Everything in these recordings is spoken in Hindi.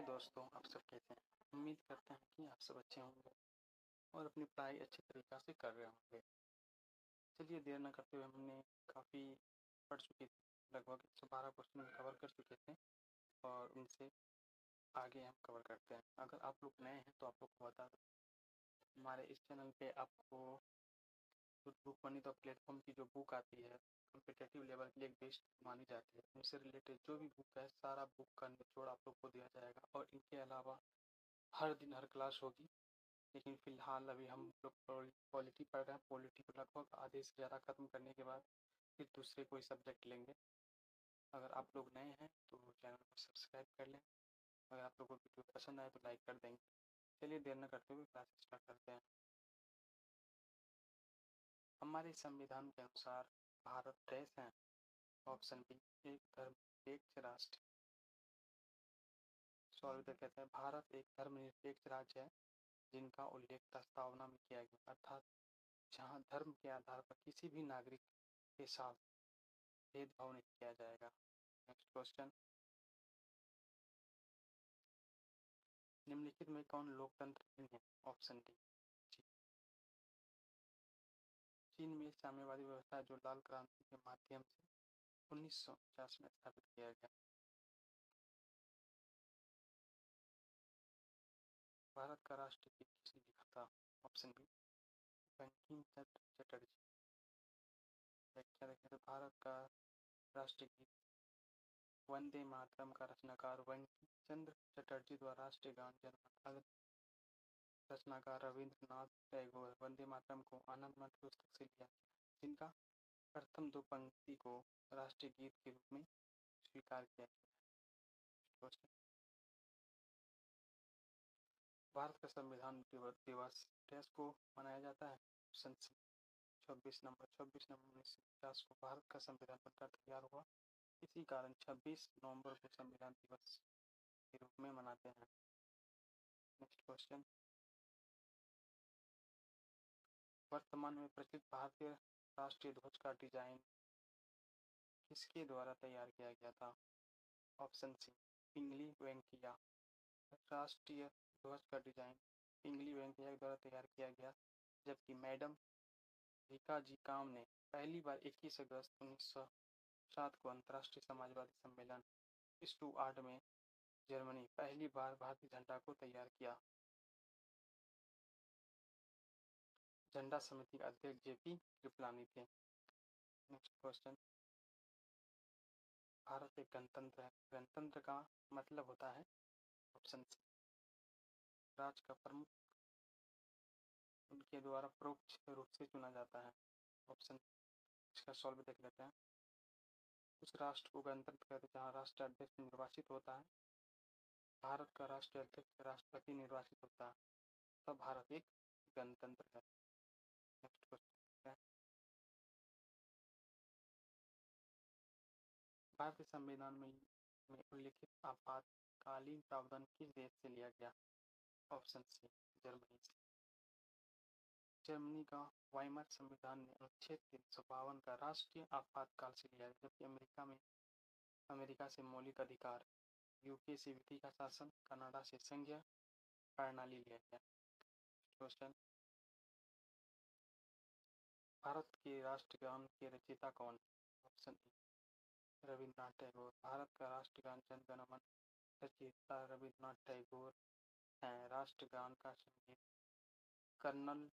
हे दोस्तों, आप सब कैसे हैं? उम्मीद करते हैं कि आप सब अच्छे होंगे और अपनी पढ़ाई अच्छी तरीक़ा से कर रहे होंगे। चलिए देर न करते हुए हमने काफ़ी पढ़ चुके थे, लगभग 112 क्वेश्चन कवर कर चुके थे और उनसे आगे हम कवर करते हैं। अगर आप लोग नए हैं तो आप लोग को बता दूँ, हमारे इस चैनल पे आपको कुछ बुक मनी द प्लेटफॉर्म की जो बुक आती है, कॉम्पिटिटिव लेवल के लिए एक बेस्ट मानी जाती है, उनसे रिलेटेड जो भी बुक है, सारा बुक का निचोड़ आप लोग को दिया जाएगा और इनके अलावा हर दिन हर क्लास होगी। लेकिन फ़िलहाल अभी हम लोग पॉलिटी पढ़ रहे हैं। पॉलिटी को लगभग आधे से ज़्यादा ख़त्म करने के बाद फिर दूसरे कोई सब्जेक्ट लेंगे। अगर आप लोग नए हैं तो चैनल को सब्सक्राइब कर लें। अगर आप लोगों को वीडियो पसंद आए तो लाइक कर देंगे। चलिए देर न करते हुए क्लास स्टार्ट करते हैं। हमारे संविधान के अनुसार भारत देश है। ऑप्शन बी, एक धर्मनिरपेक्ष राष्ट्र। सॉरी तो कहते हैं भारत एक धर्मनिरपेक्ष राज्य है जिनका उल्लेख प्रस्तावना में किया गया, अर्थात जहाँ धर्म के आधार पर किसी भी नागरिक के साथ भेदभाव नहीं किया जाएगा। नेक्स्ट क्वेश्चन, निम्नलिखित में कौन लोकतंत्र नहीं है? ऑप्शन डी, चीन में साम्यवादी व्यवस्था जो लाल क्रांति के माध्यम से 1949 में स्थापित किया गया। भारत का राष्ट्रगीत किसने लिखा था? Option B, Bankim Chandra Chatterjee. व्याख्या देखें तो भारत का राष्ट्रगीत वंदे मातरम का रचनाकार बंकिम चंद्र चटर्जी द्वारा राष्ट्रीय गान जनगण रचनाकार रविंद्रनाथ टैगोर वंदे मातरम को आनंद मठ पुस्तक से लिया गया, जिनका प्रथम दो पंक्ति को राष्ट्रीय गीत के रूप में स्वीकार किया गया है। भारत का संविधान दिवस देश को मनाया जाता है? ऑप्शन सी, 26 नवंबर 1950 को भारत का संविधान बनकर तैयार हुआ। इसी कारण 26 नवंबर को संविधान दिवस के रूप में मनाते हैं। नेक्स्ट क्वेश्चन, वर्तमान में प्रचलित भारतीय राष्ट्रीय ध्वज का डिजाइन किसके द्वारा तैयार किया गया था? ऑप्शन सी, पिंगली वेंकैया। राष्ट्रीय ध्वज का डिजाइन पिंगली वेंकैया के द्वारा तैयार किया गया, जबकि मैडम भीकाजी काम ने पहली बार 21 अगस्त 1907 को अंतर्राष्ट्रीय समाजवादी सम्मेलन स्टुअर्ट में जर्मनी पहली बार भारतीय झंडा को तैयार किया। झंडा समिति के अध्यक्ष जेपी कृपलानी थे। नेक्स्ट क्वेश्चन, भारत एक गणतंत्र है। गणतंत्र का मतलब होता है? ऑप्शन सी, राज्य का प्रमुख उनके द्वारा परोक्ष रूप से चुना जाता है। ऑप्शन, इसका सॉल्व देख लेते हैं। उस राष्ट्र को गणतंत्र कहते हैं जहाँ राष्ट्र अध्यक्ष निर्वाचित होता है। भारत का राष्ट्रीय अध्यक्ष राष्ट्रपति निर्वाचित होता है, तब भारत एक गणतंत्र है। नेक्स्ट क्वेश्चन है, भारतीय संविधान में उल्लिखित आपातकालीन प्रावधान किस देश से लिया गया? ऑप्शन सी, जर्मनी से। जर्मनी का वाइमर संविधान ने अनुच्छेद 352 का राष्ट्रीय आपातकाल से लिया गया, जबकि अमेरिका से मौलिक अधिकार, यूके से विधि का शासन, कनाडा से संघीय प्रणाली लिया गया। क्वेश्चन, भारत के राष्ट्रगान के रचयिता कौन? Option A, Rabindranath Tagore. भारत का राष्ट्रगान जन गण मन रचयिता रविन्द्रनाथ टैगोर हैं। राष्ट्रगान का संगीत कर्नल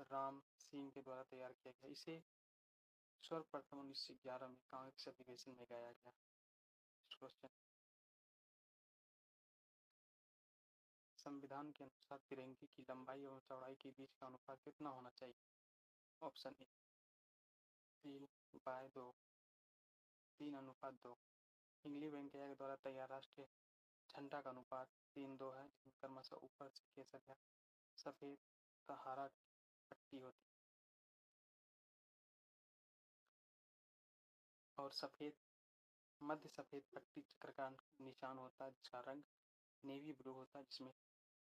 राम सिंह के द्वारा तैयार किया गया। इसे सर्वप्रथम 1911 में कांग्रेस अधिवेशन में गाया गया। क्वेश्चन, संविधान के अनुसार तिरंगे की लंबाई और चौड़ाई के बीच का अनुपात कितना होना चाहिए? Option A, 3/2, 3:2। पिंगली वेंकैया के द्वारा तैयार राष्ट्रीय झंडा का अनुपात 3:2 है, जिसमें क्रमशः ऊपर से केसर या सफेद हरा पट्टी होती है और सफेद मध्य सफेद पट्टी चक्र का निशान होता है, जिसका रंग नेवी ब्लू होता है, जिसमें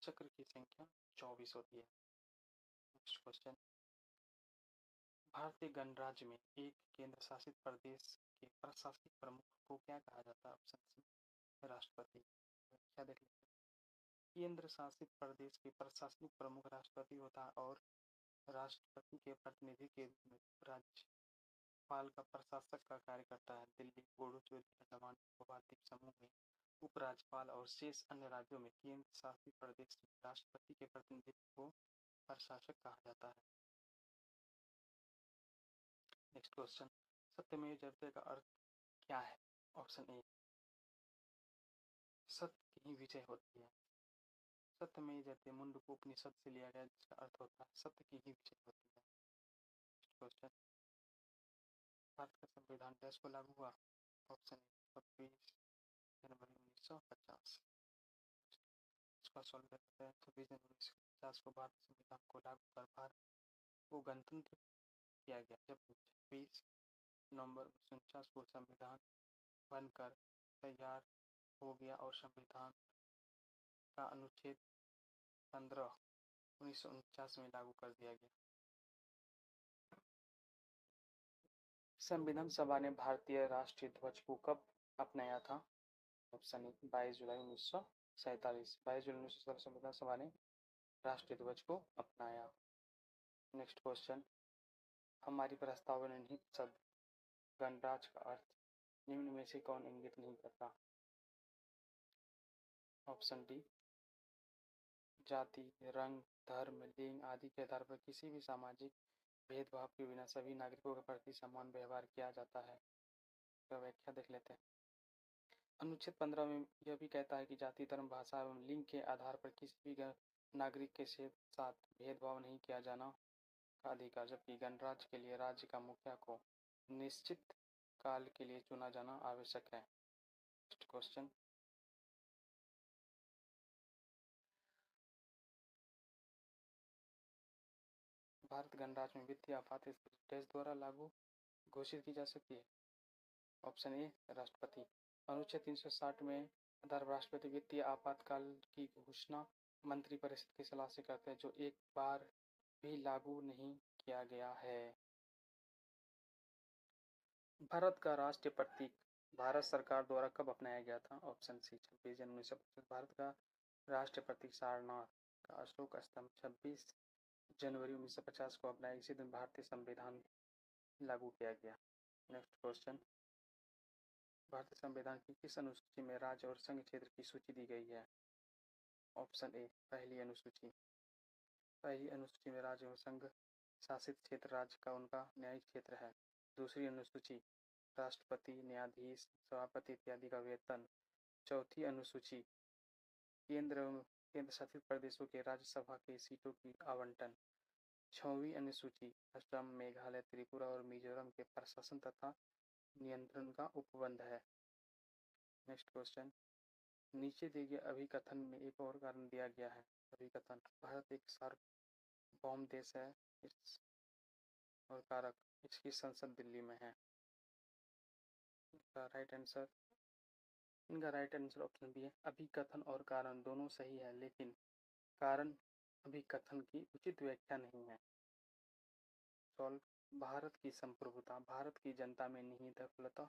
चक्र की संख्या 24 होती है। नेक्स्ट क्वेश्चन, भारतीय गणराज्य में एक केंद्र शासित प्रदेश के प्रशासनिक प्रमुख को क्या कहा जाता है? ऑप्शन सी, राष्ट्रपति। व्याख्या देख लेते हैं। केंद्र शासित प्रदेश के प्रशासनिक प्रमुख राष्ट्रपति होता है और राष्ट्रपति के प्रतिनिधि के रूप में राज्यपाल का प्रशासक का कार्य करता है। दिल्ली, पुडुचेरी, अंडमान निकोबार द्वीप समूह में उपराज्यपाल और शेष अन्य राज्यों में केंद्र शासित प्रदेश में राष्ट्रपति के प्रतिनिधित्व को प्रशासक कहा जाता है। नेक्स्ट क्वेश्चन, सत्यमेव जयते का अर्थ क्या है? ऑप्शन ए, सत्य की विजय होती है। सत्यमेव जयते मुंडक उपनिषद से लिया गया, जिसका अर्थ होता है सत्य की ही विजय होती है। नेक्स्ट क्वेश्चन, भारत का संविधान देश को लागू हुआ? ऑप्शन ए, 26 जनवरी 1950। इसका सॉल्व करते हैं। 26 जनवरी 1950 को भारत संविधान को लागू कर भारत को गणतंत्र किया गया, जबकि 26 नवंबर 1949 को संविधान बनकर तैयार हो गया और संविधान का अनुच्छेद 15 1949 में लागू कर दिया गया। संविधान सभा ने भारतीय राष्ट्रीय ध्वज को कब अपनाया था? ऑप्शन ए, 22 जुलाई 1947। 22 जुलाई 1947 संविधान सभा ने राष्ट्रीय ध्वज को अपनाया। नेक्स्ट क्वेश्चन, हमारी प्रस्तावना में निहित शब्द गणराज का अर्थ निम्न में से कौन इंगित नहीं करता? ऑप्शन डी, जाति, रंग, धर्म, लिंग आदि के आधार पर किसी भी सामाजिक भेदभाव के बिना सभी नागरिकों के प्रति समान व्यवहार किया जाता है। तो व्याख्या देख लेते हैं। अनुच्छेद 15 में यह भी कहता है कि जाति, धर्म, भाषा एवं लिंग के आधार पर किसी भी नागरिक के साथ भेदभाव नहीं किया जाना का अधिकार, जबकि गणराज्य के लिए राज्य का मुखिया को निश्चित काल के लिए चुना जाना आवश्यक है। नेक्स्ट क्वेश्चन, भारत गणराज्य में वित्तीय आपात स्थिति देश द्वारा लागू घोषित की जा सकती है? ऑप्शन ए, राष्ट्रपति। अनुच्छेद 360 में आधार राष्ट्रपति वित्तीय आपातकाल की घोषणा मंत्रिपरिषद की सलाह से करते हैं, जो एक बार भी लागू नहीं किया गया है। भारत का राष्ट्रीय प्रतीक भारत सरकार द्वारा कब अपनाया गया था? ऑप्शन सी, 26 जनवरी 1950। भारत का राष्ट्रीय प्रतीक सारनाथ का अशोक स्तंभ 26 जनवरी 1950 को अपनाया। इसी दिन भारतीय संविधान लागू किया गया। नेक्स्ट क्वेश्चन, भारतीय संविधान की किस अनुसूची में राज्य और संघ क्षेत्र की सूची दी गई है? ऑप्शन ए, पहली अनुसूची। पहली अनुसूची में राज्य और संघ शासित क्षेत्र राज्य का उनका न्यायिक क्षेत्र है। दूसरी अनुसूची राष्ट्रपति, न्यायाधीश, सभापति इत्यादि का वेतन। चौथी अनुसूची केंद्र शासित प्रदेशों के राज्यसभा के सीटों की आवंटन। 6वीं अनुसूची असम, मेघालय, त्रिपुरा और मिजोरम के प्रशासन तथा नियंत्रण का उपबंध है। नेक्स्ट क्वेश्चन, नीचे दिए गए अभिकथन में एक और कारण दिया गया है। अभिकथन, भारत एक सार्वभौम देश है और कारक, इसकी संसद दिल्ली में है। इनका राइट आंसर ऑप्शन बी है। अभिकथन और कारण दोनों सही है, लेकिन कारण अभिकथन की उचित व्याख्या नहीं है। सॉल्व, भारत की संप्रभुता भारत की जनता में निहित है, फलतः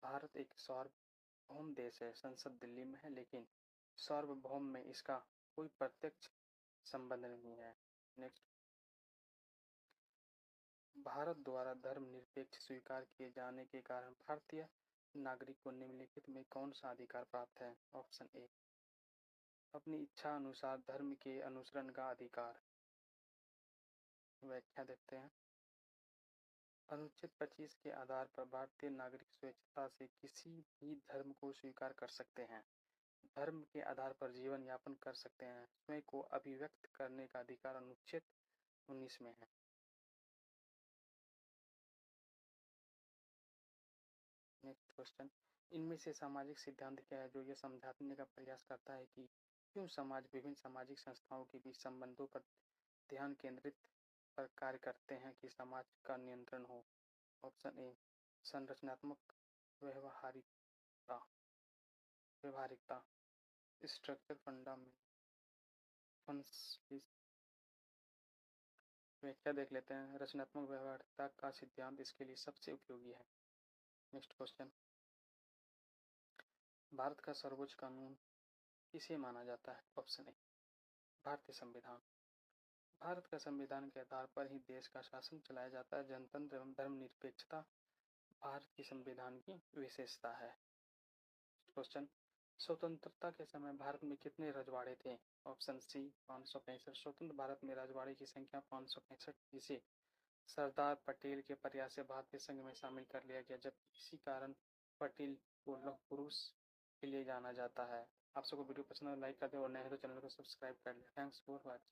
भारत एक सार्वभौम देश है, संसद दिल्ली में है, लेकिन सार्वभौम में इसका कोई प्रत्यक्ष संबंध नहीं है। नेक्स्ट, भारत द्वारा धर्मनिरपेक्ष स्वीकार किए जाने के कारण भारतीय नागरिक को निम्नलिखित में कौन सा अधिकार प्राप्त है? ऑप्शन ए, अपनी इच्छा अनुसार धर्म के अनुसरण का अधिकार। व्याख्या देखते हैं। अनुच्छेद 25 के आधार पर भारतीय नागरिक स्वेच्छा से किसी भी धर्म को स्वीकार कर सकते हैं, धर्म के आधार पर जीवन यापन कर सकते हैं, स्वयं को अभिव्यक्त करने का अधिकार अनुच्छेद 19 में है। नेक्स्ट क्वेश्चन, इनमें से सामाजिक सिद्धांत क्या है जो यह समझाने का प्रयास करता है कि क्यों समाज विभिन्न सामाजिक संस्थाओं के बीच संबंधों पर ध्यान केंद्रित पर कार्य करते हैं कि समाज का नियंत्रण हो? ऑप्शन ए, संरचनात्मक व्यवहारिकता स्ट्रक्चर फंडामेंटल्स। व्याख्या देख लेते हैं। रचनात्मक व्यवहारिकता का सिद्धांत इसके लिए सबसे उपयोगी है। नेक्स्ट क्वेश्चन, भारत का सर्वोच्च कानून किसे माना जाता है? ऑप्शन ए भारतीय संविधान। भारत का संविधान के आधार पर ही देश का शासन चलाया जाता है। जनतंत्र एवं धर्मनिरपेक्षता भारत के संविधान की विशेषता है। क्वेश्चन, स्वतंत्रता के समय भारत में कितने रजवाड़े थे? Option C 565। स्वतंत्र भारत में रजवाड़े की संख्या 565, जिसे सरदार पटेल के प्रयास से भारतीय संघ में शामिल कर लिया गया, जब इसी कारण पटेल को लौह पुरुष के लिए जाना जाता है। आप सबको वीडियो पसंद है लाइक कर दे और नए हो तो चैनल को सब्सक्राइब कर ले। Thanks for watching.